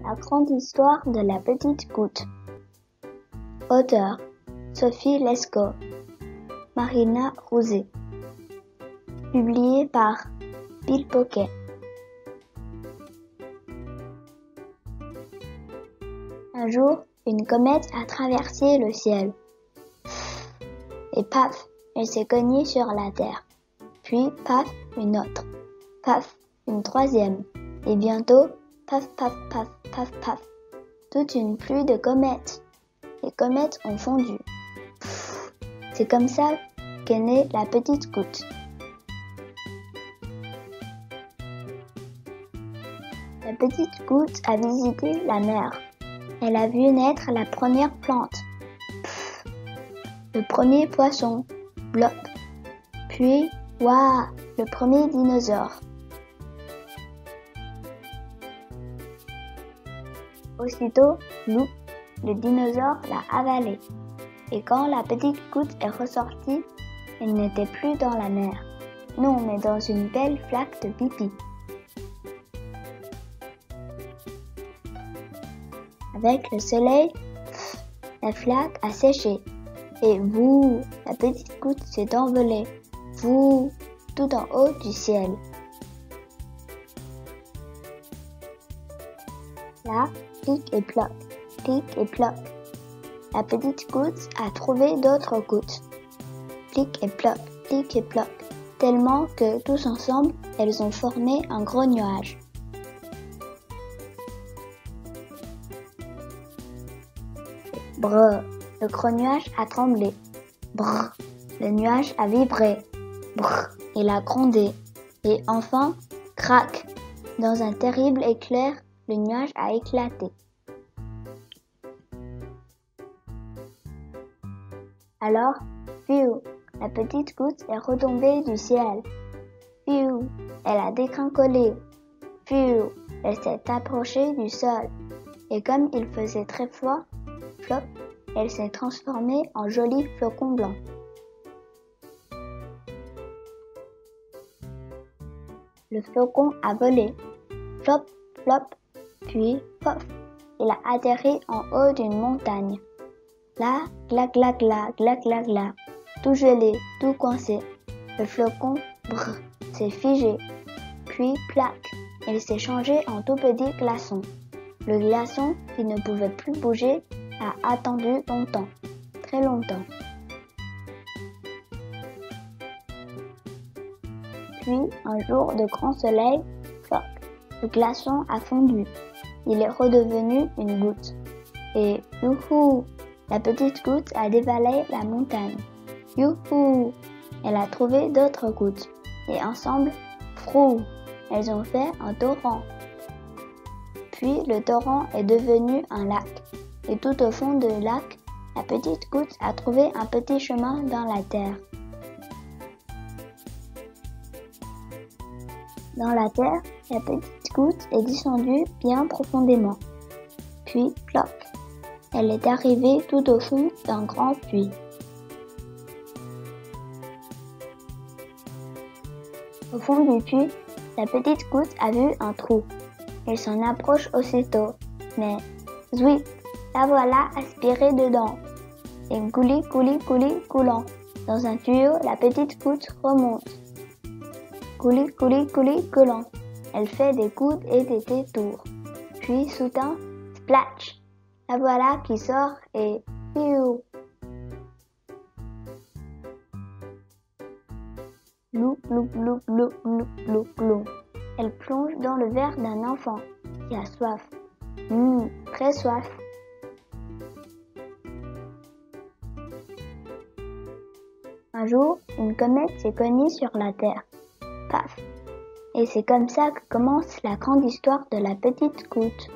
La grande histoire de la petite goutte. Auteur Sophie Lescaut, Marina Rouzet. Publié par Bill Pocket. Un jour, une comète a traversé le ciel. Et paf, elle s'est cognée sur la terre. Puis paf, une autre. Paf, une troisième. Et bientôt, paf, paf, paf, paf, paf. Toute une pluie de comètes. Les comètes ont fondu. C'est comme ça qu'est née la petite goutte. La petite goutte a visité la mer. Elle a vu naître la première plante. Le premier poisson. Blop. Puis, waouh, le premier dinosaure. Aussitôt, loup, le dinosaure l'a avalé. Et quand la petite goutte est ressortie, elle n'était plus dans la mer. Non, mais dans une belle flaque de pipi. Avec le soleil, la flaque a séché. Et vous, la petite goutte s'est envolée. Vous, tout en haut du ciel. Là, clic et ploc, clic et ploc. La petite goutte a trouvé d'autres gouttes. Clic et ploc, tellement que tous ensemble, elles ont formé un gros nuage. Brrr, le gros nuage a tremblé. Brrr, le nuage a vibré. Brrr, il a grondé. Et enfin, crac, dans un terrible éclair, le nuage a éclaté. Alors, fiou, la petite goutte est retombée du ciel. Fiou, elle a dégringolé. Fiou, elle s'est approchée du sol. Et comme il faisait très froid, flop, elle s'est transformée en joli flocon blanc. Le flocon a volé. Flop, flop, puis pof, il a atterri en haut d'une montagne. Là, gla gla gla, gla gla gla, tout gelé, tout coincé. Le flocon, brrr, s'est figé. Puis, plaque, il s'est changé en tout petit glaçon. Le glaçon, qui ne pouvait plus bouger, a attendu longtemps, très longtemps. Puis, un jour de grand soleil, floc, le glaçon a fondu. Il est redevenu une goutte. Et youhou, la petite goutte a dévalé la montagne. Youhou, elle a trouvé d'autres gouttes. Et ensemble, frou, elles ont fait un torrent. Puis le torrent est devenu un lac. Et tout au fond du lac, la petite goutte a trouvé un petit chemin dans la terre. Dans la terre, la petite goutte est descendue bien profondément. Puis, ploc, elle est arrivée tout au fond d'un grand puits. Au fond du puits, la petite goutte a vu un trou. Elle s'en approche aussitôt, mais zouip, la voilà aspirée dedans. Et gouli, gouli, gouli, coulant. Dans un tuyau, la petite goutte remonte. Gouli, gouli, gouli, coulant. Elle fait des coudes et des détours. Puis, soudain, splatch, la voilà qui sort et piou. Loup, loup, loup, loup, loup, loup, loup. Elle plonge dans le verre d'un enfant qui a soif. Très soif. Un jour, une comète s'est cognée sur la terre. Paf. Et c'est comme ça que commence la grande histoire de la petite goutte.